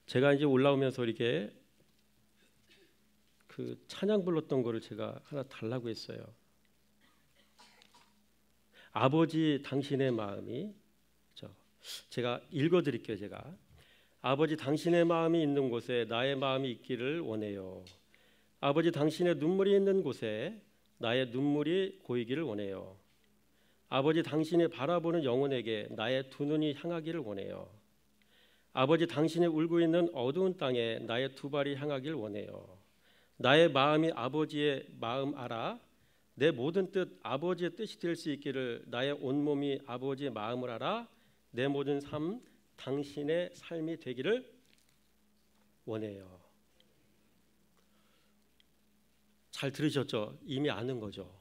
제가 이제 올라오면서 이렇게 그 찬양 불렀던 거를 제가 하나 달라고 했어요. 아버지 당신의 마음이, 제가 읽어드릴게요. 제가 아버지 당신의 마음이 있는 곳에 나의 마음이 있기를 원해요. 아버지 당신의 눈물이 있는 곳에 나의 눈물이 고이기를 원해요. 아버지 당신이 바라보는 영혼에게 나의 두 눈이 향하기를 원해요. 아버지 당신이 울고 있는 어두운 땅에 나의 두 발이 향하기를 원해요. 나의 마음이 아버지의 마음 알아 내 모든 뜻 아버지의 뜻이 될 수 있기를 나의 온몸이 아버지의 마음을 알아 내 모든 삶 당신의 삶이 되기를 원해요. 잘 들으셨죠? 이미 아는 거죠.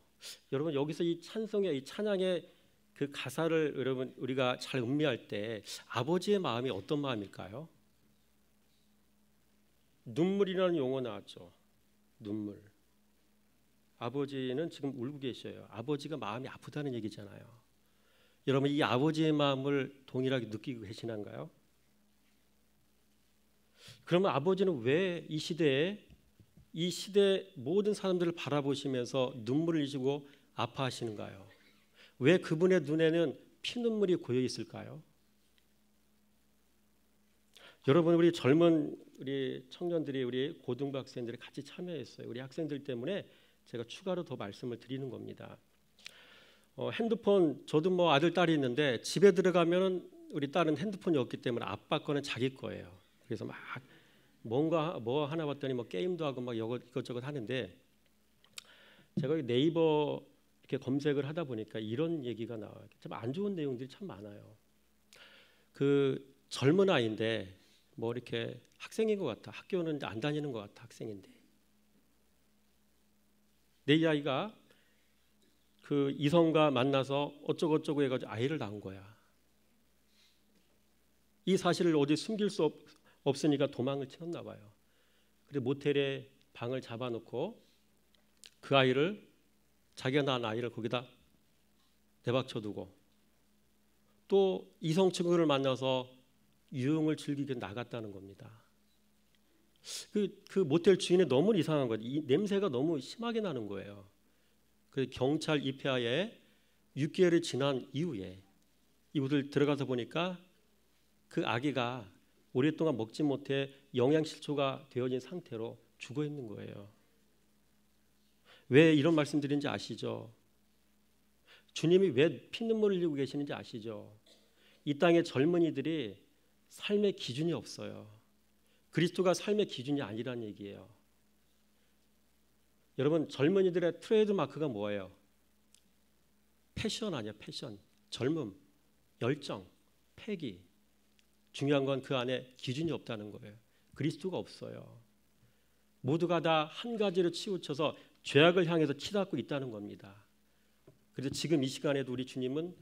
여러분 여기서 이 찬송의 이 찬양의 그 가사를 여러분 우리가 잘 음미할 때 아버지의 마음이 어떤 마음일까요? 눈물이라는 용어 나왔죠. 눈물. 아버지는 지금 울고 계셔요. 아버지가 마음이 아프다는 얘기잖아요. 여러분 이 아버지의 마음을 동일하게 느끼고 계시는가요? 그러면 아버지는 왜 이 시대의 모든 사람들을 바라보시면서 눈물을 흘리시고 아파하시는가요? 왜 그분의 눈에는 피눈물이 고여 있을까요? 여러분 우리 젊은 우리 청년들이 우리 고등부 학생들이 같이 참여했어요. 우리 학생들 때문에 제가 추가로 더 말씀을 드리는 겁니다. 핸드폰 저도 뭐 아들 딸이 있는데 집에 들어가면 우리 딸은 핸드폰이 없기 때문에 아빠 거는 자기 거예요. 그래서 막 뭔가 뭐 하나 봤더니 뭐 게임도 하고 막 이것저것 하는데 제가 네이버 이렇게 검색을 하다 보니까 이런 얘기가 나와요. 참 안 좋은 내용들이 참 많아요. 그 젊은 아이인데 뭐 이렇게 학생인 것 같아. 학교는 안 다니는 것 같아. 학생인데 내 아이가 그 이성과 만나서 어쩌고 해가지고 아이를 낳은 거야. 이 사실을 어디 숨길 수 없으니까 도망을 치렀나 봐요. 그래서 모텔에 방을 잡아놓고 그 아이를 자기가 낳은 아이를 거기다 내박쳐두고 또 이성 친구를 만나서 유흥을 즐기게 나갔다는 겁니다. 그 모텔 주인이 너무 이상한 거예요. 이 냄새가 너무 심하게 나는 거예요. 그 경찰 입회하에 6개월이 지난 이후에 이분들 들어가서 보니까 그 아기가 오랫동안 먹지 못해 영양실조가 되어진 상태로 죽어 있는 거예요. 왜 이런 말씀드린지 아시죠? 주님이 왜 피눈물을 흘리고 계시는지 아시죠? 이 땅의 젊은이들이 삶의 기준이 없어요. 그리스도가 삶의 기준이 아니란 얘기예요. 여러분 젊은이들의 트레이드 마크가 뭐예요? 패션 아니야, 패션. 젊음, 열정, 패기. 중요한 건 그 안에 기준이 없다는 거예요. 그리스도가 없어요. 모두가 다 한 가지로 치우쳐서 죄악을 향해서 치닫고 있다는 겁니다. 그래서 지금 이 시간에도 우리 주님은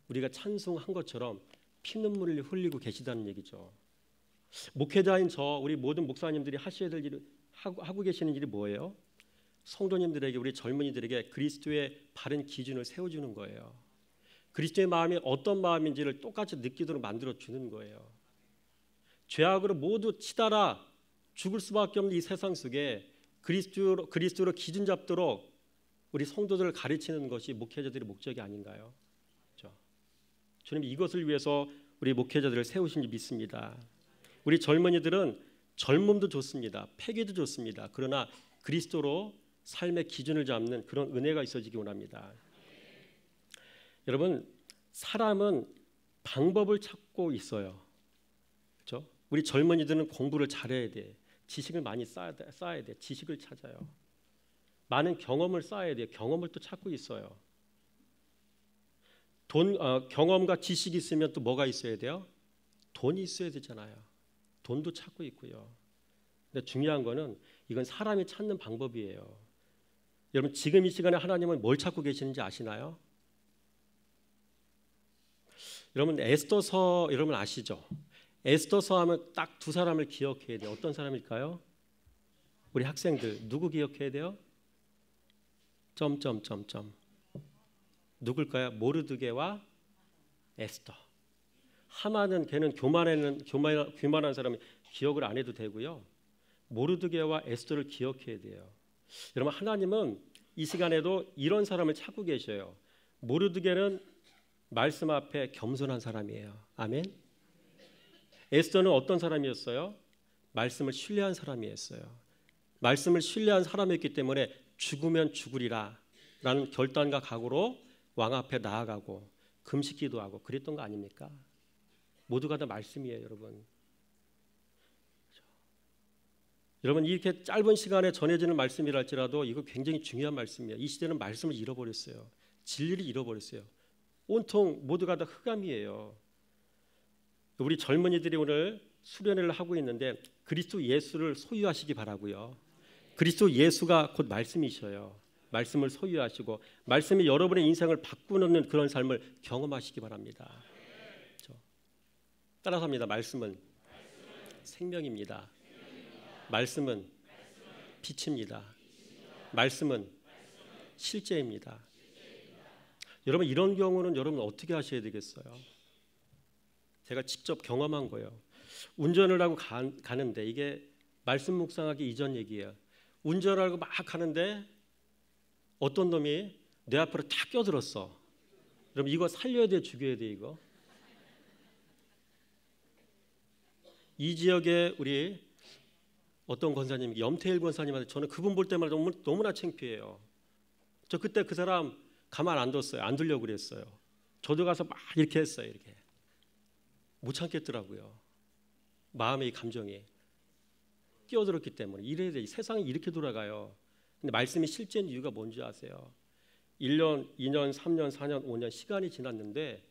우리가 찬송한 것처럼 피눈물을 흘리고 계시다는 얘기죠. 목회자인 우리 모든 목사님들이 하셔야 될 일을 하고 계시는 일이 뭐예요? 성도님들에게 우리 젊은이들에게 그리스도의 바른 기준을 세워주는 거예요. 그리스도의 마음이 어떤 마음인지를 똑같이 느끼도록 만들어주는 거예요. 죄악으로 모두 치달아 죽을 수밖에 없는 이 세상 속에 그리스도로 기준 잡도록 우리 성도들을 가르치는 것이 목회자들의 목적이 아닌가요? 그렇죠? 주님 이것을 위해서 우리 목회자들을 세우신 줄 믿습니다. 우리 젊은이들은 젊음도 좋습니다. 패기도 좋습니다. 그러나 그리스도로 삶의 기준을 잡는 그런 은혜가 있어지기 원합니다. 여러분 사람은 방법을 찾고 있어요. 그렇죠? 우리 젊은이들은 공부를 잘해야 돼. 지식을 많이 쌓아야 돼. 지식을 찾아요. 많은 경험을 쌓아야 돼요. 경험을 또 찾고 있어요. 경험과 지식이 있으면 또 뭐가 있어야 돼요? 돈이 있어야 되잖아요. 돈도 찾고 있고요. 근데 중요한 거는 이건 사람이 찾는 방법이에요. 여러분 지금 이 시간에 하나님은 뭘 찾고 계시는지 아시나요? 여러분 에스더서 여러분 아시죠? 에스더서 하면 딱 두 사람을 기억해야 돼요. 어떤 사람일까요? 우리 학생들 누구 기억해야 돼요? 누굴까요? 모르드게와 에스더. 하만은 걔는 교만한 사람이 기억을 안 해도 되고요. 모르드게와 에스더를 기억해야 돼요. 여러분, 하나님은 이 시간에도 이런 사람을 찾고 계셔요. 모르드게는 말씀 앞에 겸손한 사람이에요. 아멘. 에스더는 어떤 사람이었어요? 말씀을 신뢰한 사람이었어요. 말씀을 신뢰한 사람이었기 때문에 죽으면 죽으리라 라는 결단과 각오로 왕 앞에 나아가고 금식 기도하고 그랬던 거 아닙니까? 모두가 다 말씀이에요, 여러분. 여러분, 이렇게 짧은 시간에 전해지는 말씀이랄지라도 이거 굉장히 중요한 말씀이에요. 이 시대는 말씀을 잃어버렸어요. 진리를 잃어버렸어요. 온통 모두가 다 흑암이에요. 우리 젊은이들이 오늘 수련회를 하고 있는데 그리스도 예수를 소유하시기 바라고요. 그리스도 예수가 곧 말씀이셔요. 말씀을 소유하시고 말씀이 여러분의 인생을 바꾸는 그런 삶을 경험하시기 바랍니다. 따라서 합니다. 말씀은 생명입니다. 말씀은 빛입니다. 말씀은 실제입니다. 여러분, 이런 경우는 여러분 어떻게 하셔야 되겠어요? 제가 직접 경험한 거예요. 운전을 하고 가는데 이게 말씀 묵상하기 이전 얘기예요. 운전을 하고 막 가는데 어떤 놈이 내 앞으로 탁 껴들었어. 여러분, 이거 살려야 돼, 죽여야 돼, 이거? 이 지역에 우리 어떤 권사님, 염태일 권사님한테 저는 그분 볼 때마다 너무나 창피해요. 저 그때 그 사람 가만 안 뒀어요. 안 두려고 그랬어요. 저도 가서 막 이렇게 했어요. 이렇게 못 참겠더라고요. 마음의 이 감정이 끼어들었기 때문에. 이래야 돼. 세상이 이렇게 돌아가요. 근데 말씀이 실제인 이유가 뭔지 아세요? 1년, 2년, 3년, 4년, 5년 시간이 지났는데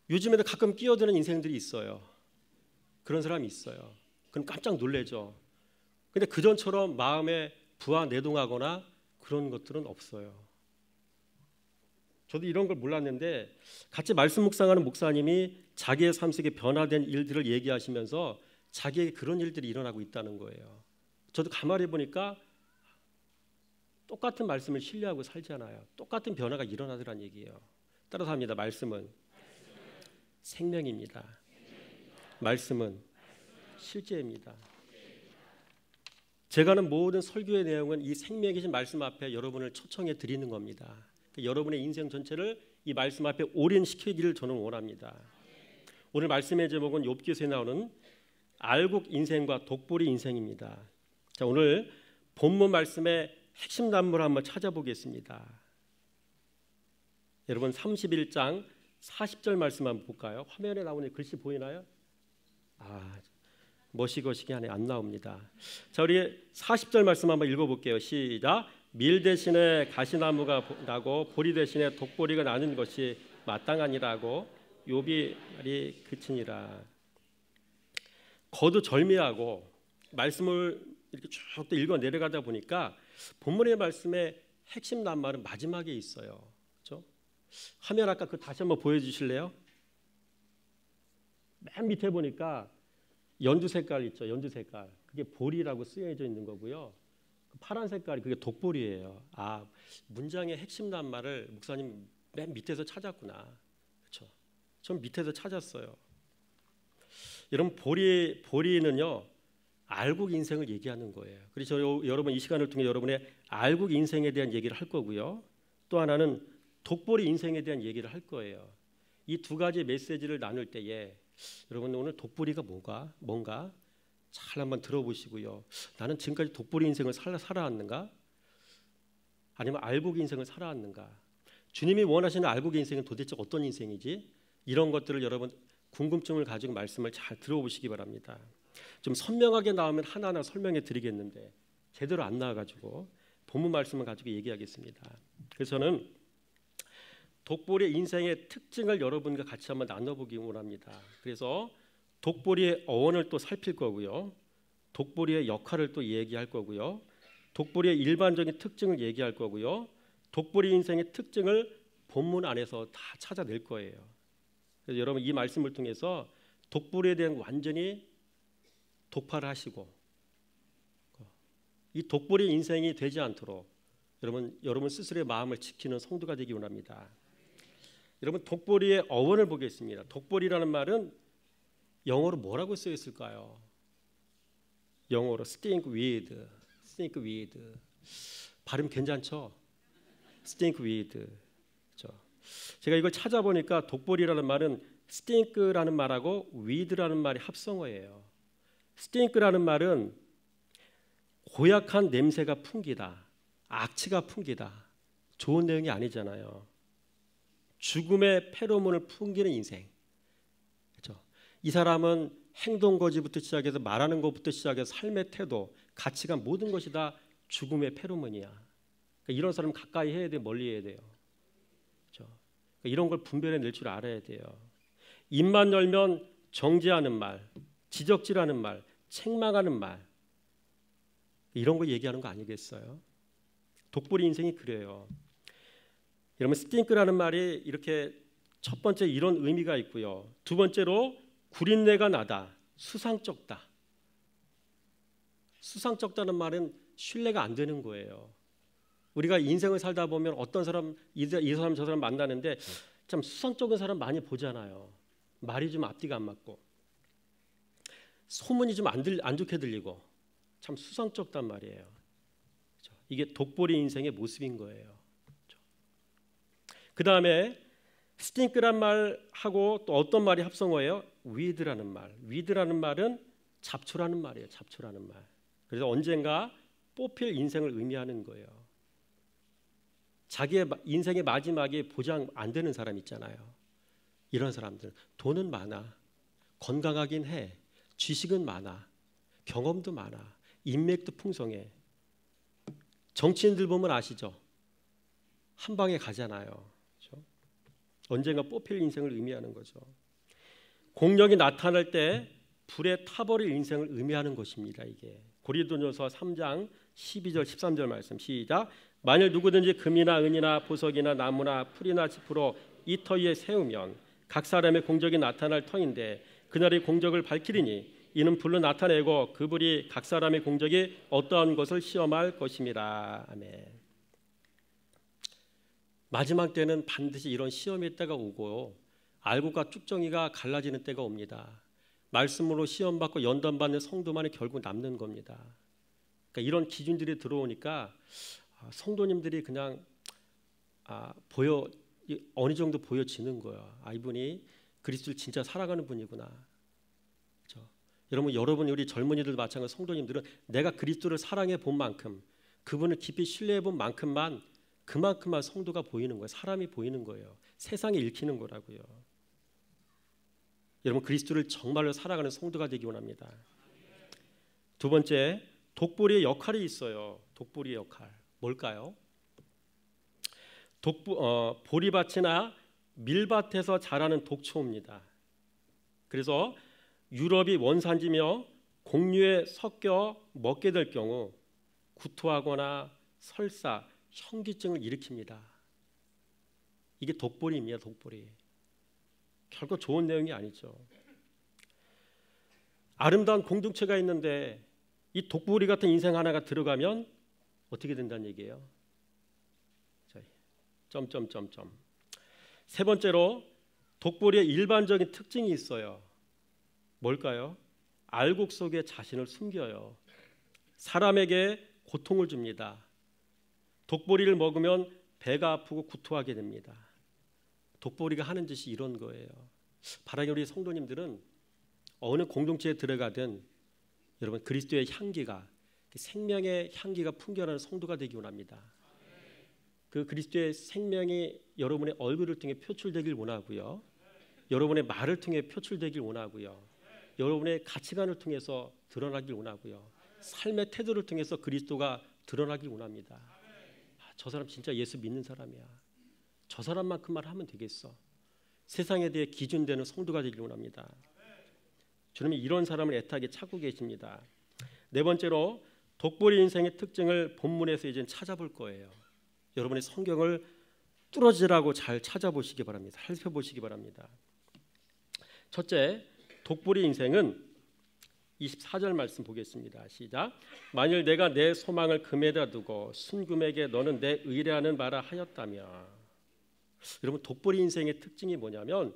요즘에도 가끔 끼어드는 인생들이 있어요. 그런 사람이 있어요. 그럼 깜짝 놀래죠. 근데 그전처럼 마음에 부하 내동하거나 그런 것들은 없어요. 저도 이런 걸 몰랐는데 같이 말씀 묵상하는 목사님이 자기의 삶 속에 변화된 일들을 얘기하시면서 자기에게 그런 일들이 일어나고 있다는 거예요. 저도 가만히 보니까 똑같은 말씀을 신뢰하고 살잖아요. 똑같은 변화가 일어나더란 얘기예요. 따라서 합니다. 말씀은 생명입니다. 말씀은 실제입니다. 제가 하는 모든 설교의 내용은 이 생명이신 말씀 앞에 여러분을 초청해 드리는 겁니다. 여러분의 인생 전체를 이 말씀 앞에 올인시키기를 저는 원합니다. 오늘 말씀의 제목은 욥기서에 나오는 알곡 인생과 독보리 인생입니다. 자, 오늘 본문 말씀의 핵심 단문을 한번 찾아보겠습니다. 여러분 31장 40절 말씀 한번 볼까요? 화면에 나오는 글씨 보이나요? 머시거시기 안에 안 나옵니다. 자, 우리 40절 말씀 한번 읽어볼게요. 시작. 밀 대신에 가시나무가 나고 보리 대신에 독보리가 나는 것이 마땅하니라고 욥이 말이 그치니라. 거두절미하고 말씀을 이렇게 쭉 읽어 내려가다 보니까 본문의 말씀의 핵심 낱말은 마지막에 있어요. 그렇죠? 화면 아까 그 다시 한번 보여주실래요? 맨 밑에 보니까 연두 색깔 있죠. 연두 색깔. 그게 보리라고 쓰여져 있는 거고요. 파란 색깔이 그게 독보리예요. 문장의 핵심 낱말을 목사님 맨 밑에서 찾았구나. 그렇죠? 전 밑에서 찾았어요. 여러분, 보리는요 알곡 인생을 얘기하는 거예요. 그래서 여러분 이 시간을 통해 여러분의 알곡 인생에 대한 얘기를 할 거고요. 또 하나는 독보리 인생에 대한 얘기를 할 거예요. 이 두 가지 메시지를 나눌 때에 여러분 오늘 독보리가 뭔가 잘 한번 들어보시고요. 나는 지금까지 독보리 인생을 살아왔는가? 아니면 알곡 인생을 살아왔는가? 주님이 원하시는 알곡 인생은 도대체 어떤 인생이지? 이런 것들을 여러분 궁금증을 가지고 말씀을 잘 들어보시기 바랍니다. 좀 선명하게 나오면 하나하나 설명해 드리겠는데 제대로 안 나와가지고 본문 말씀을 가지고 얘기하겠습니다. 그래서 저는 독보리의 인생의 특징을 여러분과 같이 한번 나눠보기 원합니다. 그래서 독보리의 어원을 또 살필 거고요. 독보리의 역할을 또 얘기할 거고요. 독보리의 일반적인 특징을 얘기할 거고요. 독보리 인생의 특징을 본문 안에서 다 찾아낼 거예요. 그래서 여러분 이 말씀을 통해서 독보리에 대한 완전히 독파를 하시고 이 독보리 인생이 되지 않도록 여러분 스스로의 마음을 지키는 성도가 되기 원합니다. 여러분 독보리의 어원을 보겠습니다. 독보리라는 말은 영어로 뭐라고 쓰여 있을까요? 영어로 stink with, stink with. 발음 괜찮죠? stink with. 그렇죠? 제가 이걸 찾아보니까 독보리라는 말은 stink라는 말하고 with라는 말이 합성어예요. stink라는 말은 고약한 냄새가 풍기다, 악취가 풍기다. 좋은 내용이 아니잖아요. 죽음의 페로몬을 풍기는 인생. 그렇죠? 이 사람은 행동 거지부터 시작해서 말하는 것부터 시작해서 삶의 태도, 가치관 모든 것이 다 죽음의 페로몬이야. 그러니까 이런 사람 가까이 해야 돼, 멀리 해야 돼요. 그렇죠? 그러니까 이런 걸 분별해 낼 줄 알아야 돼요. 입만 열면 정죄하는 말, 지적질하는 말, 책망하는 말, 이런 거 얘기하는 거 아니겠어요? 독보리 인생이 그래요. 여러분 스팅크라는 말이 이렇게 첫 번째 이런 의미가 있고요. 두 번째로 구린내가 나다, 수상쩍다. 수상쩍다는 말은 신뢰가 안 되는 거예요. 우리가 인생을 살다 보면 어떤 사람, 이 사람 저 사람 만나는데 참 수상쩍은 사람 많이 보잖아요. 말이 좀 앞뒤가 안 맞고 소문이 좀 안 좋게 들리고 참 수상쩍단 말이에요. 그렇죠? 이게 독보리 인생의 모습인 거예요. 그렇죠? 그 다음에 스팅크란 말하고 또 어떤 말이 합성어예요? 위드라는 말. 위드라는 말은 잡초라는 말이에요. 잡초라는 말. 그래서 언젠가 뽑힐 인생을 의미하는 거예요. 자기의 인생의 마지막에 보장 안 되는 사람 있잖아요. 이런 사람들 돈은 많아, 건강하긴 해, 지식은 많아, 경험도 많아, 인맥도 풍성해. 정치인들 보면 아시죠? 한 방에 가잖아요. 그렇죠? 언젠가 뽑힐 인생을 의미하는 거죠. 공력이 나타날 때 불에 타버릴 인생을 의미하는 것입니다. 이게 고린도전서 3장 12절 13절 말씀 시작. 만일 누구든지 금이나 은이나 보석이나 나무나 풀이나 짚으로 이 터 위에 세우면 각 사람의 공적이 나타날 터인데 그날의 공적을 밝히리니 이는 불로 나타내고 그 불이 각 사람의 공적이 어떠한 것을 시험할 것임이라. 아멘. 마지막 때는 반드시 이런 시험의 때가 오고 알고가 쭉정이가 갈라지는 때가 옵니다. 말씀으로 시험받고 연단받는 성도만이 결국 남는 겁니다. 그러니까 이런 기준들이 들어오니까 성도님들이 그냥 어느 정도 보여지는 거예요. 이분이 그리스도를 진짜 살아가는 분이구나. 그렇죠? 여러분 우리 젊은이들 마찬가지 성도님들은 내가 그리스도를 사랑해 본 만큼 그분을 깊이 신뢰해 본 만큼만 그만큼만 성도가 보이는 거예요. 사람이 보이는 거예요. 세상이 읽히는 거라고요. 여러분 그리스도를 정말로 살아가는 성도가 되기 원합니다. 두 번째, 독보리의 역할이 있어요. 독보리의 역할 뭘까요? 보리밭이나 밀밭에서 자라는 독초입니다. 그래서 유럽이 원산지며 공류에 섞여 먹게 될 경우 구토하거나 설사, 현기증을 일으킵니다. 이게 독보리입니다. 독보리. 결코 좋은 내용이 아니죠. 아름다운 공동체가 있는데 이 독보리 같은 인생 하나가 들어가면 어떻게 된다는 얘기예요? 점점점점. 세 번째로 독보리의 일반적인 특징이 있어요. 뭘까요? 알곡 속에 자신을 숨겨요. 사람에게 고통을 줍니다. 독보리를 먹으면 배가 아프고 구토하게 됩니다. 독보리가 하는 짓이 이런 거예요. 바라기 우리 성도님들은 어느 공동체에 들어가든 여러분 그리스도의 향기가 생명의 향기가 풍겨나는 성도가 되기 원합니다. 그 그리스도의 생명이 여러분의 얼굴을 통해 표출되길 원하고요. 여러분의 말을 통해 표출되길 원하고요. 여러분의 가치관을 통해서 드러나길 원하고요. 삶의 태도를 통해서 그리스도가 드러나길 원합니다. 저 사람 진짜 예수 믿는 사람이야. 저 사람만큼만 하면 되겠어. 세상에 대해 기준되는 성도가 되길 원합니다. 주님이 이런 사람을 애타게 찾고 계십니다. 네 번째로 독보리 인생의 특징을 본문에서 이제 찾아볼 거예요. 여러분의 성경을 뚫어지라고 잘 찾아보시기 바랍니다. 살펴보시기 바랍니다. 첫째, 독보리 인생은 24절 말씀 보겠습니다. 시작. 만일 내가 내 소망을 금에다 두고 순금에게 너는 내 의뢰하는 바라 하였다면. 여러분, 독보리 인생의 특징이 뭐냐면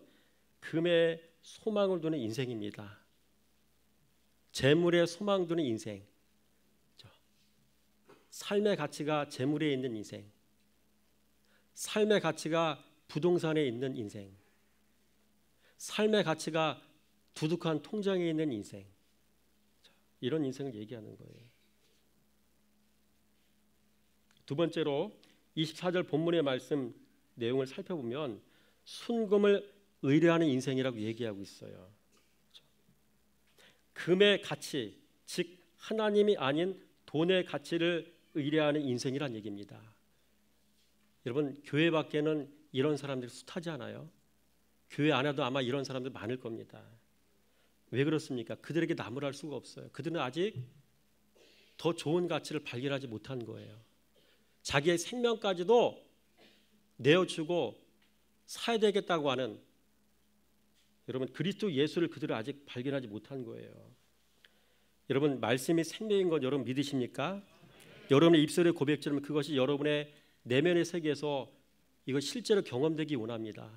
금에 소망을 두는 인생입니다. 재물에 소망 두는 인생, 삶의 가치가 재물에 있는 인생, 삶의 가치가 부동산에 있는 인생, 삶의 가치가 두둑한 통장에 있는 인생, 이런 인생을 얘기하는 거예요. 두 번째로 24절 본문의 말씀 내용을 살펴보면 순금을 의뢰하는 인생이라고 얘기하고 있어요. 금의 가치, 즉 하나님이 아닌 돈의 가치를 의뢰하는 인생이란 얘기입니다. 여러분, 교회 밖에는 이런 사람들이 숱하지 않아요? 교회 안에도 아마 이런 사람들 많을 겁니다. 왜 그렇습니까? 그들에게 나무랄 수가 없어요. 그들은 아직 더 좋은 가치를 발견하지 못한 거예요. 자기의 생명까지도 내어주고 사야 되겠다고 하는, 여러분, 그리스도 예수를 그들은 아직 발견하지 못한 거예요. 여러분, 말씀이 생명인 것 여러분 믿으십니까? 여러분의 입술의 고백처럼 그것이 여러분의 내면의 세계에서 이거 실제로 경험되기 원합니다.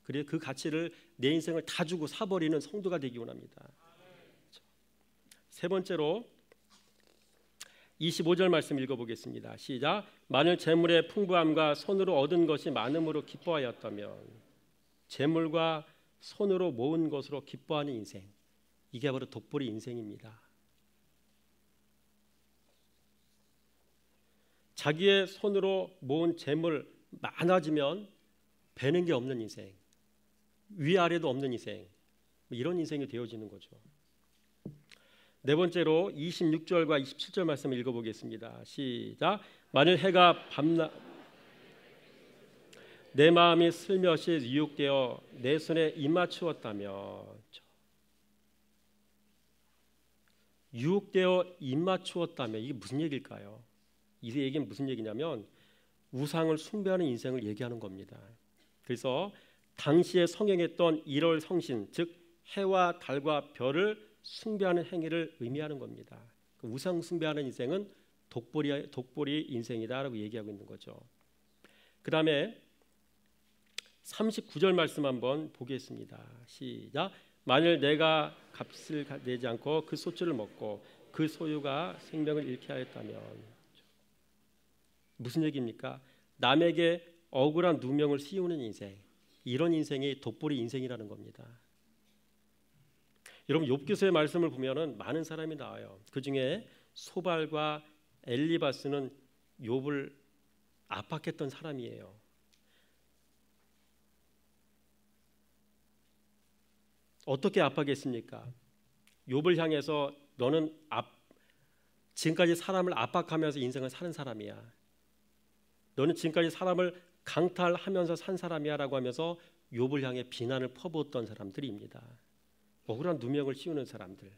그래서 그 가치를 내 인생을 다 주고 사버리는 성도가 되기 원합니다. 세 번째로 25절 말씀 읽어보겠습니다. 시작. 만일 재물의 풍부함과 손으로 얻은 것이 많음으로 기뻐하였다면, 재물과 손으로 모은 것으로 기뻐하는 인생, 이게 바로 독보리 인생입니다. 자기의 손으로 모은 재물 많아지면 배는 게 없는 인생, 위아래도 없는 인생, 이런 인생이 되어지는 거죠. 네 번째로 26절과 27절 말씀 읽어보겠습니다. 시작. 만일 해가 내 마음이 슬며시 유혹되어 내 손에 입맞추었다면, 유혹되어 입맞추었다면 이게 무슨 얘기일까요? 이 얘기는 무슨 얘기냐면 우상을 숭배하는 인생을 얘기하는 겁니다. 그래서 당시에 성행했던 일월 성신, 즉 해와 달과 별을 숭배하는 행위를 의미하는 겁니다. 우상 숭배하는 인생은 독보리 인생이다라고 얘기하고 있는 거죠. 그 다음에 39절 말씀 한번 보겠습니다. 시작. 만일 내가 값을 내지 않고 그 소출을 먹고 그 소유가 생명을 잃게 하였다면, 무슨 얘기입니까? 남에게 억울한 누명을 씌우는 인생, 이런 인생이 독보리 인생이라는 겁니다. 여러분, 욥기서의 말씀을 보면은 많은 사람이 나와요. 그 중에 소발과 엘리바스는 욥을 압박했던 사람이에요. 어떻게 압박했습니까? 욥을 향해서 너는 지금까지 사람을 압박하면서 인생을 사는 사람이야. 너는 지금까지 사람을 강탈하면서 산 사람이야 라고 하면서 욥을 향해 비난을 퍼부었던 사람들입니다. 억울한 누명을 씌우는 사람들,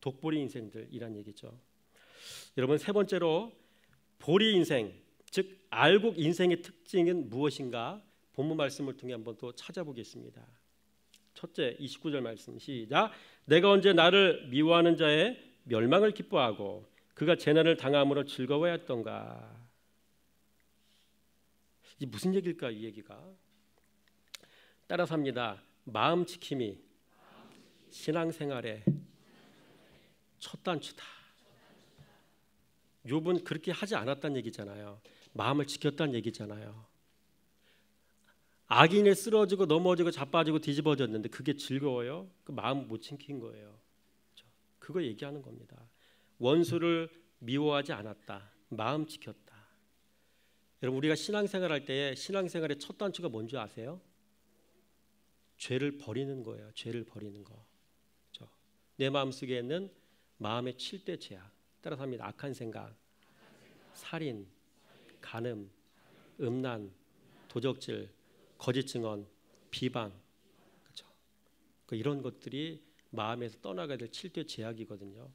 독보리 인생들이란 얘기죠. 여러분, 세 번째로 보리 인생, 즉 알곡 인생의 특징은 무엇인가 본문 말씀을 통해 한번 또 찾아보겠습니다. 첫째, 29절 말씀 시작. 내가 언제 나를 미워하는 자의 멸망을 기뻐하고 그가 재난을 당함으로 즐거워했던가. 이게 무슨 얘기일까? 이 얘기가 따라서 합니다. 마음 지킴이 신앙생활의 첫 단추다. 욥은 그렇게 하지 않았다는 얘기잖아요. 마음을 지켰다는 얘기잖아요. 악인에 쓰러지고 넘어지고 자빠지고 뒤집어졌는데 그게 즐거워요? 그 마음 못 지킨 거예요. 그거 얘기하는 겁니다. 원수를 미워하지 않았다. 마음 지켰다. 여러분, 우리가 신앙생활할 때 신앙생활의 첫 단추가 뭔지 아세요? 죄를 버리는 거예요. 죄를 버리는 거. 내 마음속에 있는 마음의 7대 죄악. 따라서 합니다. 악한 생각, 살인, 간음, 음란, 도적질, 거짓 증언, 비방, 그렇죠? 이런 것들이 마음에서 떠나가야 될 7대 죄악이거든요.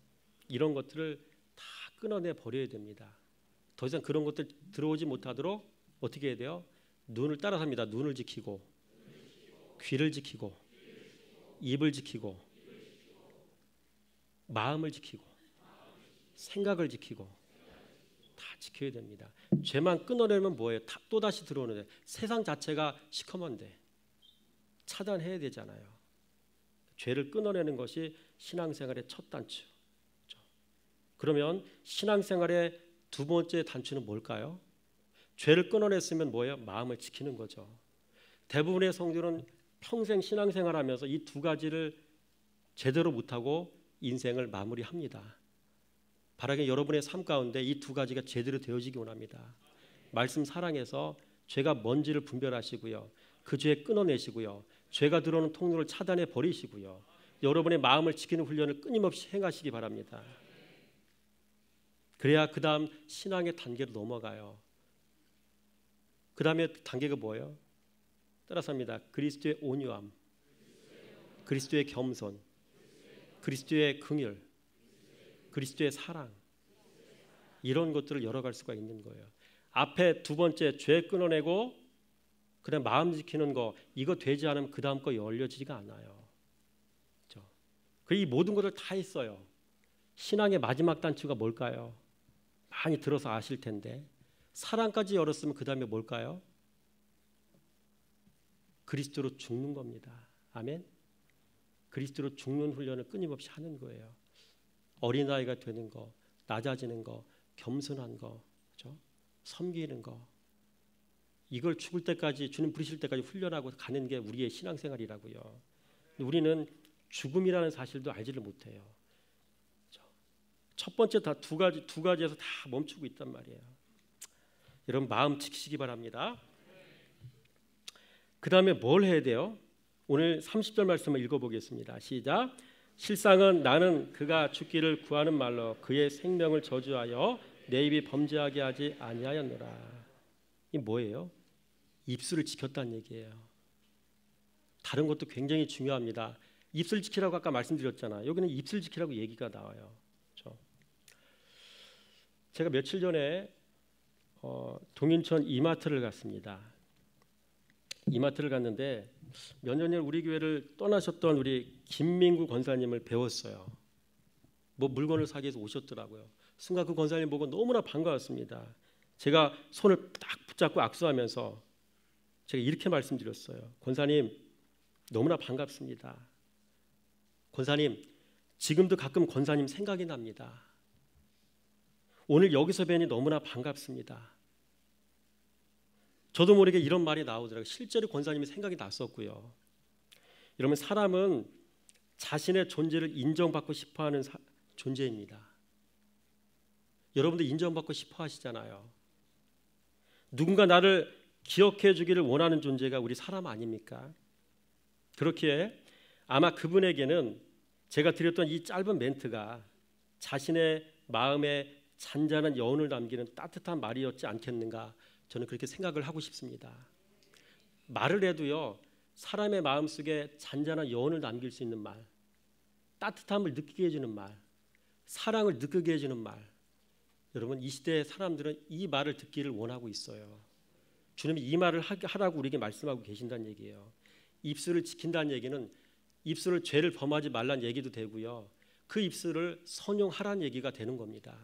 이런 것들을 다 끊어내 버려야 됩니다. 더 이상 그런 것들 들어오지 못하도록 어떻게 해야 돼요? 눈을 따라서 합니다. 눈을 지키고, 귀를 지키고, 입을 지키고, 마음을 지키고, 생각을 지키고, 다 지켜야 됩니다. 죄만 끊어내면 뭐예요? 또 다시 들어오는데 세상 자체가 시커먼데 차단해야 되잖아요. 죄를 끊어내는 것이 신앙생활의 첫 단추. 그러면 신앙생활의 두 번째 단추는 뭘까요? 죄를 끊어냈으면 뭐예요? 마음을 지키는 거죠. 대부분의 성도는 평생 신앙생활하면서 이 두 가지를 제대로 못하고 인생을 마무리합니다. 바라기 여러분의 삶 가운데 이 두 가지가 제대로 되어지기 원합니다. 말씀 사랑해서 죄가 뭔지를 분별하시고요. 그 죄 끊어내시고요. 죄가 들어오는 통로를 차단해 버리시고요. 여러분의 마음을 지키는 훈련을 끊임없이 행하시기 바랍니다. 그래야 그 다음 신앙의 단계로 넘어가요. 그 다음에 단계가 뭐예요? 따라서 합니다. 그리스도의 온유함, 그리스도의 겸손, 그리스도의 긍휼, 그리스도의 사랑, 이런 것들을 열어갈 수가 있는 거예요. 앞에 두 번째 죄 끊어내고 그다음 마음 지키는 거, 이거 되지 않으면 그 다음 거 열려지지가 않아요. 그렇죠? 이 모든 것을 다 했어요. 신앙의 마지막 단추가 뭘까요? 많이 들어서 아실 텐데 사랑까지 열었으면 그 다음에 뭘까요? 그리스도로 죽는 겁니다. 아멘. 그리스도로 죽는 훈련을 끊임없이 하는 거예요. 어린아이가 되는 거, 낮아지는 거, 겸손한 거, 그렇죠? 섬기는 거, 이걸 죽을 때까지, 주님 부르실 때까지 훈련하고 가는 게 우리의 신앙생활이라고요. 우리는 죽음이라는 사실도 알지를 못해요. 그렇죠? 첫 번째 다 두 가지에서 다 멈추고 있단 말이에요. 여러분 마음 지키시기 바랍니다. 그 다음에 뭘 해야 돼요? 오늘 30절 말씀을 읽어보겠습니다. 시작. 실상은 나는 그가 죽기를 구하는 말로 그의 생명을 저주하여 내 입이 범죄하게 하지 아니하였노라. 이 뭐예요? 입술을 지켰다는 얘기예요. 다른 것도 굉장히 중요합니다. 입술 지키라고 아까 말씀드렸잖아요. 여기는 입술 지키라고 얘기가 나와요. 그렇죠? 제가 며칠 전에 동인천 이마트를 갔습니다. 이마트를 갔는데 몇 년 전 우리 교회를 떠나셨던 우리 김민구 권사님을 배웠어요. 뭐 물건을 사기 위해서 오셨더라고요. 순간 그 권사님 보고 너무나 반가웠습니다. 제가 손을 딱 붙잡고 악수하면서 제가 이렇게 말씀드렸어요. 권사님 너무나 반갑습니다. 권사님 지금도 가끔 권사님 생각이 납니다. 오늘 여기서 뵈니 너무나 반갑습니다. 저도 모르게 이런 말이 나오더라고요. 실제로 권사님이 생각이 났었고요. 여러분 사람은 자신의 존재를 인정받고 싶어하는 존재입니다. 여러분도 인정받고 싶어 하시잖아요. 누군가 나를 기억해 주기를 원하는 존재가 우리 사람 아닙니까? 그렇기에 아마 그분에게는 제가 드렸던 이 짧은 멘트가 자신의 마음에 잔잔한 여운을 남기는 따뜻한 말이었지 않겠는가, 저는 그렇게 생각을 하고 싶습니다. 말을 해도요, 사람의 마음속에 잔잔한 여운을 남길 수 있는 말, 따뜻함을 느끼게 해주는 말, 사랑을 느끼게 해주는 말, 여러분 이 시대의 사람들은 이 말을 듣기를 원하고 있어요. 주님이 이 말을 하라고 우리에게 말씀하고 계신다는 얘기예요. 입술을 지킨다는 얘기는 입술을 죄를 범하지 말라는 얘기도 되고요, 그 입술을 선용하라는 얘기가 되는 겁니다.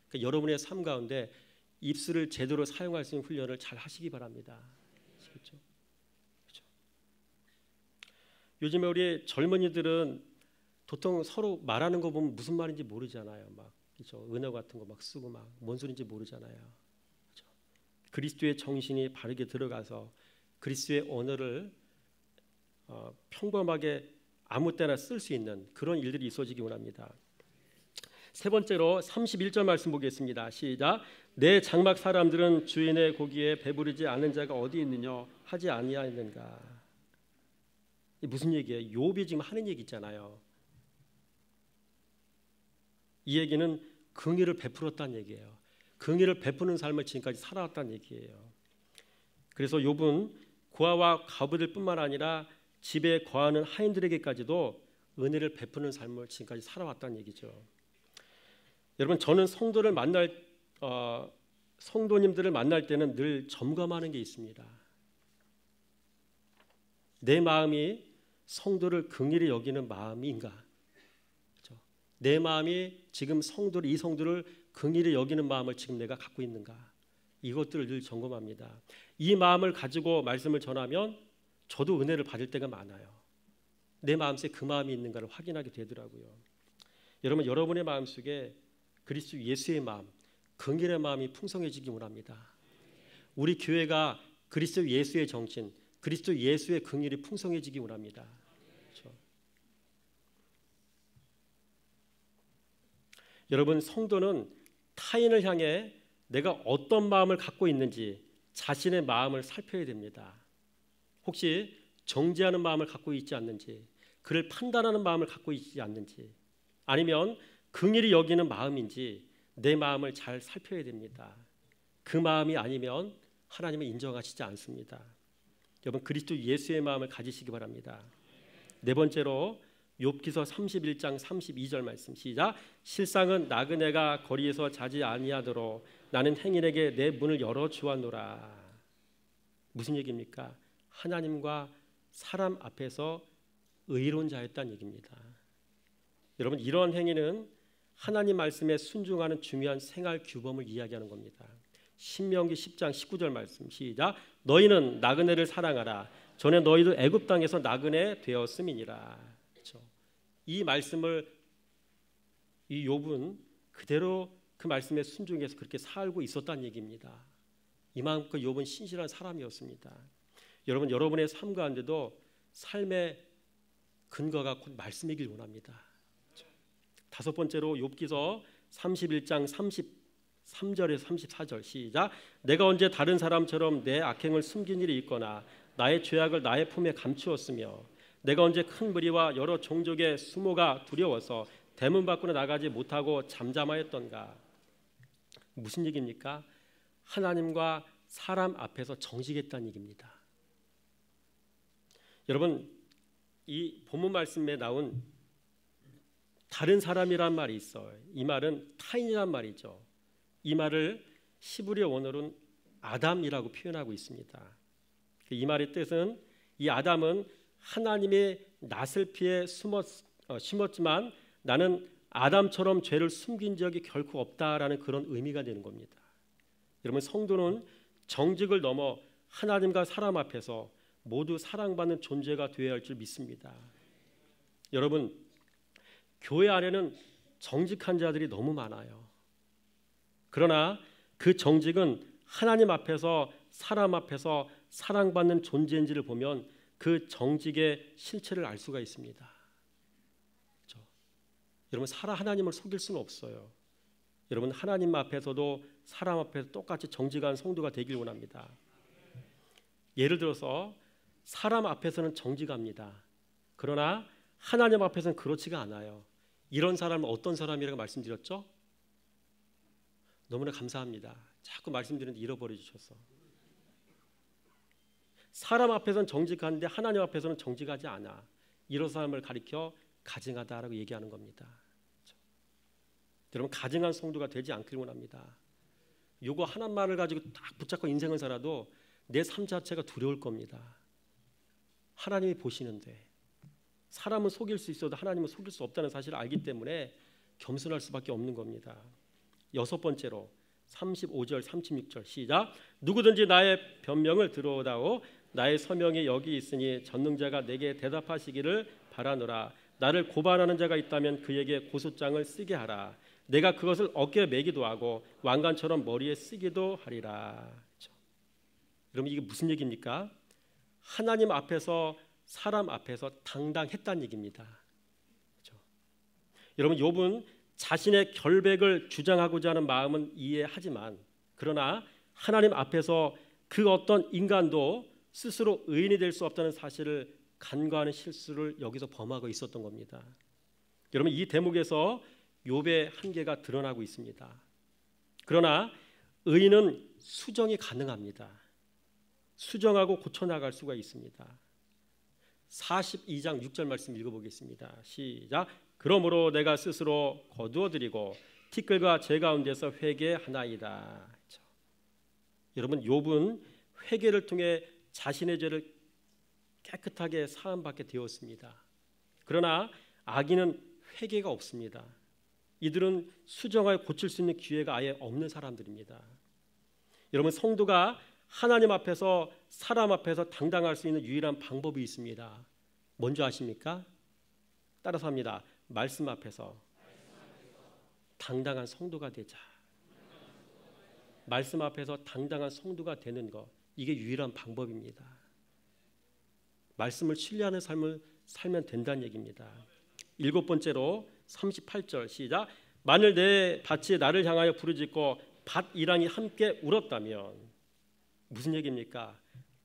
그러니까 여러분의 삶 가운데 입술을 제대로 사용할 수 있는 훈련을 잘 하시기 바랍니다. 그렇죠? 그렇죠? 요즘에 우리 젊은이들은 보통 서로 말하는 거 보면 무슨 말인지 모르잖아요. 막 그렇죠? 은어 같은 거 막 쓰고 막 뭔 소리인지 모르잖아요. 그렇죠? 그리스도의 정신이 바르게 들어가서 그리스도의 언어를 평범하게 아무 때나 쓸 수 있는 그런 일들이 있어지기 원합니다. 세 번째로 31절 말씀 보겠습니다. 시작. 내 장막 사람들은 주인의 고기에 배부르지 않은 자가 어디 있느냐 하지 아니하였는가. 이 무슨 얘기예요? 욥이 지금 하는 얘기 있잖아요. 이 얘기는 긍휼을 베풀었다는 얘기예요. 긍휼을 베푸는 삶을 지금까지 살아왔다는 얘기예요. 그래서 욥은 고아와 과부들 뿐만 아니라 집에 거하는 하인들에게까지도 은혜를 베푸는 삶을 지금까지 살아왔다는 얘기죠. 여러분 저는 성도님들을 만날 때는 늘 점검하는 게 있습니다. 내 마음이 성도를 긍휼히 여기는 마음인가? 그렇죠? 내 마음이 지금 이 성도를 긍휼히 여기는 마음을 지금 내가 갖고 있는가? 이것들을 늘 점검합니다. 이 마음을 가지고 말씀을 전하면 저도 은혜를 받을 때가 많아요. 내 마음속에 그 마음이 있는가를 확인하게 되더라고요. 여러분, 여러분의 마음속에 그리스도 예수의 마음, 긍휼의 마음이 풍성해지기 원합니다. 우리 교회가 그리스도 예수의 정신, 그리스도 예수의 긍휼이 풍성해지기 원합니다. 그렇죠? 여러분, 성도는 타인을 향해 내가 어떤 마음을 갖고 있는지 자신의 마음을 살펴야 됩니다. 혹시 정죄하는 마음을 갖고 있지 않는지, 그를 판단하는 마음을 갖고 있지 않는지, 아니면 긍휼히 여기는 마음인지 내 마음을 잘 살펴야 됩니다. 그 마음이 아니면 하나님은 인정하시지 않습니다. 여러분, 그리스도 예수의 마음을 가지시기 바랍니다. 네 번째로 욥기서 31장 32절 말씀 시작. 실상은 나그네가 거리에서 자지 아니하도록 나는 행인에게 내 문을 열어 주었노라. 무슨 얘기입니까? 하나님과 사람 앞에서 의로운 자였다는 얘기입니다. 여러분, 이런 행위는 하나님 말씀에 순종하는 중요한 생활 규범을 이야기하는 겁니다. 신명기 10장 19절 말씀 시작. 너희는 나그네를 사랑하라. 전에 너희도 애굽 땅에서 나그네 되었음이니라. 그렇죠? 이 말씀을 이 욥은 그대로 그 말씀에 순종해서 그렇게 살고 있었다는 얘기입니다. 이만큼 욥은 신실한 사람이었습니다. 여러분, 여러분의 삶 가운데도 삶의 근거가 곧 말씀이길 원합니다. 다섯 번째로 욥기서 31장 33절에서 34절 시작. 내가 언제 다른 사람처럼 내 악행을 숨긴 일이 있거나 나의 죄악을 나의 품에 감추었으며 내가 언제 큰 무리와 여러 종족의 수모가 두려워서 대문 밖으로 나가지 못하고 잠잠하였던가. 무슨 얘기입니까? 하나님과 사람 앞에서 정직했다는 얘기입니다. 여러분, 이 본문 말씀에 나온 다른 사람이란 말이 있어요. 이 말은 타인이란 말이죠. 이 말을 히브리어 원어로는 아담이라고 표현하고 있습니다. 이 말의 뜻은 이 아담은 하나님의 나슬피에 심었지만 나는 아담처럼 죄를 숨긴 적이 결코 없다라는 그런 의미가 되는 겁니다. 여러분, 성도는 정직을 넘어 하나님과 사람 앞에서 모두 사랑받는 존재가 되어야 할 줄 믿습니다. 여러분, 교회 안에는 정직한 자들이 너무 많아요. 그러나 그 정직은 하나님 앞에서 사람 앞에서 사랑받는 존재인지를 보면 그 정직의 실체를 알 수가 있습니다. 그렇죠? 여러분, 하나님을 속일 수는 없어요. 여러분, 하나님 앞에서도 사람 앞에서 똑같이 정직한 성도가 되길 원합니다. 예를 들어서 사람 앞에서는 정직합니다. 그러나 하나님 앞에서는 그렇지가 않아요. 이런 사람은 어떤 사람이라고 말씀드렸죠? 너무나 감사합니다. 자꾸 말씀드리는데 잃어버려 주셔서. 사람 앞에서는 정직한데 하나님 앞에서는 정직하지 않아. 이런 사람을 가리켜 가증하다라고 얘기하는 겁니다. 그렇죠? 여러분, 가증한 성도가 되지 않길 원합니다. 요거 하나만을 가지고 딱 붙잡고 인생을 살아도 내 삶 자체가 두려울 겁니다. 하나님이 보시는데 사람은 속일 수 있어도 하나님은 속일 수 없다는 사실을 알기 때문에 겸손할 수밖에 없는 겁니다. 여섯 번째로 35절 36절 시작. 누구든지 나의 변명을 들어오다오 나의 서명이 여기 있으니 전능자가 내게 대답하시기를 바라노라. 나를 고발하는 자가 있다면 그에게 고소장을 쓰게 하라. 내가 그것을 어깨에 매기도 하고 왕관처럼 머리에 쓰기도 하리라. 그렇죠? 여러분, 이게 무슨 얘기입니까? 하나님 앞에서 사람 앞에서 당당했다는 얘기입니다. 그렇죠? 여러분, 욥은 자신의 결백을 주장하고자 하는 마음은 이해하지만 그러나 하나님 앞에서 그 어떤 인간도 스스로 의인이 될 수 없다는 사실을 간과하는 실수를 여기서 범하고 있었던 겁니다. 여러분, 이 대목에서 욥의 한계가 드러나고 있습니다. 그러나 의인은 수정이 가능합니다. 수정하고 고쳐나갈 수가 있습니다. 42장 6절 말씀 읽어보겠습니다. 시작. 그러므로 내가 스스로 거두어드리고 티끌과 제 가운데서 회개하나이다. 그렇죠? 여러분, 욥은 회개를 통해 자신의 죄를 깨끗하게 사함받게 되었습니다. 그러나 악인은 회개가 없습니다. 이들은 수정하여 고칠 수 있는 기회가 아예 없는 사람들입니다. 여러분, 성도가 하나님 앞에서 사람 앞에서 당당할 수 있는 유일한 방법이 있습니다. 뭔지 아십니까? 따라서 합니다. 말씀 앞에서 당당한 성도가 되자. 말씀 앞에서 당당한 성도가 되는 것, 이게 유일한 방법입니다. 말씀을 신뢰하는 삶을 살면 된다는 얘기입니다. 7번째로 38절 시작. 만일 내 밭이 나를 향하여 부르짖고 밭 이랑이 함께 울었다면, 무슨 얘기입니까?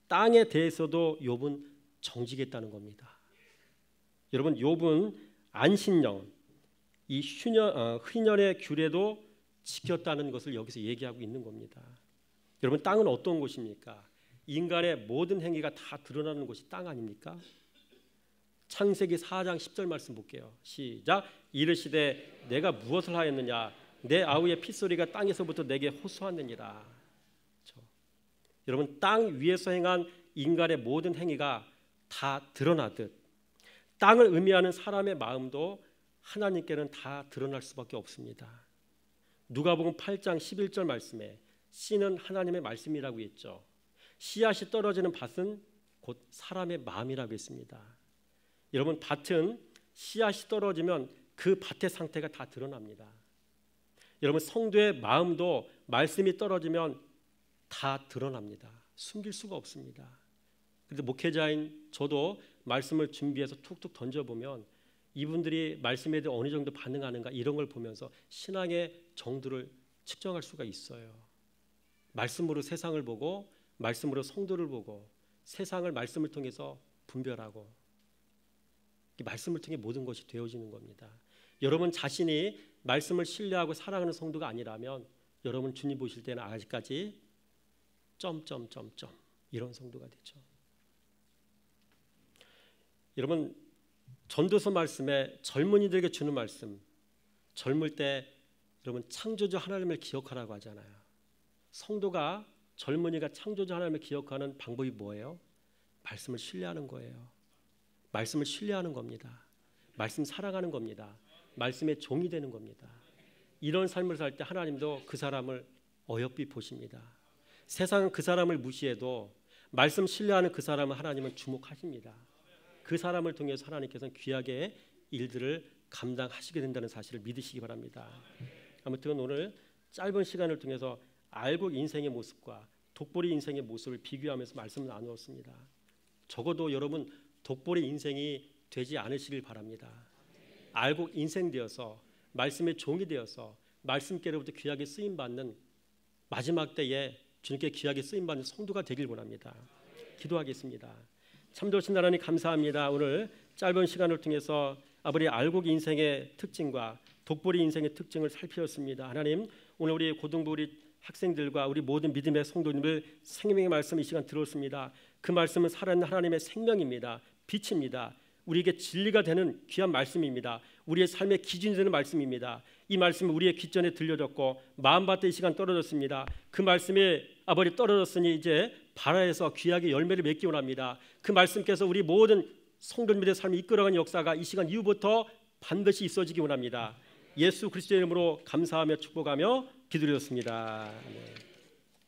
땅에 대해서도 욥은 정직했다는 겁니다. 여러분, 욥은 안신령, 이 희년의 규례도 지켰다는 것을 여기서 얘기하고 있는 겁니다. 여러분, 땅은 어떤 곳입니까? 인간의 모든 행위가 다 드러나는 곳이 땅 아닙니까? 창세기 4장 10절 말씀 볼게요. 시작. 이르시되 내가 무엇을 하였느냐? 내 아우의 핏소리가 땅에서부터 내게 호소하느니라. 그렇죠? 여러분, 땅 위에서 행한 인간의 모든 행위가 다 드러나듯 땅을 의미하는 사람의 마음도 하나님께는 다 드러날 수밖에 없습니다. 누가복음 8장 11절 말씀에 씨는 하나님의 말씀이라고 했죠. 씨앗이 떨어지는 밭은 곧 사람의 마음이라고 했습니다. 여러분, 밭은 씨앗이 떨어지면 그 밭의 상태가 다 드러납니다. 여러분, 성도의 마음도 말씀이 떨어지면 다 드러납니다. 숨길 수가 없습니다. 그런데 목회자인 저도 말씀을 준비해서 툭툭 던져보면 이분들이 말씀에 대해 어느 정도 반응하는가, 이런 걸 보면서 신앙의 정도를 측정할 수가 있어요. 말씀으로 세상을 보고 말씀으로 성도를 보고 세상을 말씀을 통해서 분별하고, 이 말씀을 통해 모든 것이 되어지는 겁니다. 여러분 자신이 말씀을 신뢰하고 사랑하는 성도가 아니라면 여러분 주님 보실 때는 아직까지 점점점점 이런 성도가 되죠. 여러분, 전도서 말씀에 젊은이들에게 주는 말씀, 젊을 때 여러분 창조주 하나님을 기억하라고 하잖아요. 성도가, 젊은이가 창조주 하나님을 기억하는 방법이 뭐예요? 말씀을 신뢰하는 거예요. 말씀을 신뢰하는 겁니다. 말씀 사랑하는 겁니다. 말씀의 종이 되는 겁니다. 이런 삶을 살 때 하나님도 그 사람을 어여삐 보십니다. 세상은 그 사람을 무시해도 말씀 신뢰하는 그 사람을 하나님은 주목하십니다. 그 사람을 통해서 하나님께서는 귀하게 일들을 감당하시게 된다는 사실을 믿으시기 바랍니다. 아무튼 오늘 짧은 시간을 통해서 알곡 인생의 모습과 독보리 인생의 모습을 비교하면서 말씀을 나누었습니다. 적어도 여러분 독보리 인생이 되지 않으시길 바랍니다. 알곡 인생 되어서 말씀의 종이 되어서 말씀께로부터 귀하게 쓰임받는 마지막 때에 주님께 귀하게 쓰임받는 성도가 되길 원합니다. 기도하겠습니다. 참 좋으신 하나님 감사합니다. 오늘 짧은 시간을 통해서 아버지 알곡 인생의 특징과 독보리 인생의 특징을 살피었습니다. 하나님, 오늘 우리 고등부 우리 학생들과 우리 모든 믿음의 성도님들 생명의 말씀 이 시간 들었습니다. 그 말씀은 살아있는 하나님의 생명입니다. 빛입니다. 우리에게 진리가 되는 귀한 말씀입니다. 우리의 삶의 기준이 되는 말씀입니다. 이 말씀이 우리의 귓전에 들려졌고 마음밭에 이 시간 떨어졌습니다. 그 말씀이 아버지 떨어졌으니 이제 발아에서 귀하게 열매를 맺기 원합니다. 그 말씀께서 우리 모든 성도님들의 삶을 이끌어가는 역사가 이 시간 이후부터 반드시 있어지기 원합니다. 예수 그리스도의 이름으로 감사하며 축복하며 기도드렸습니다. 네.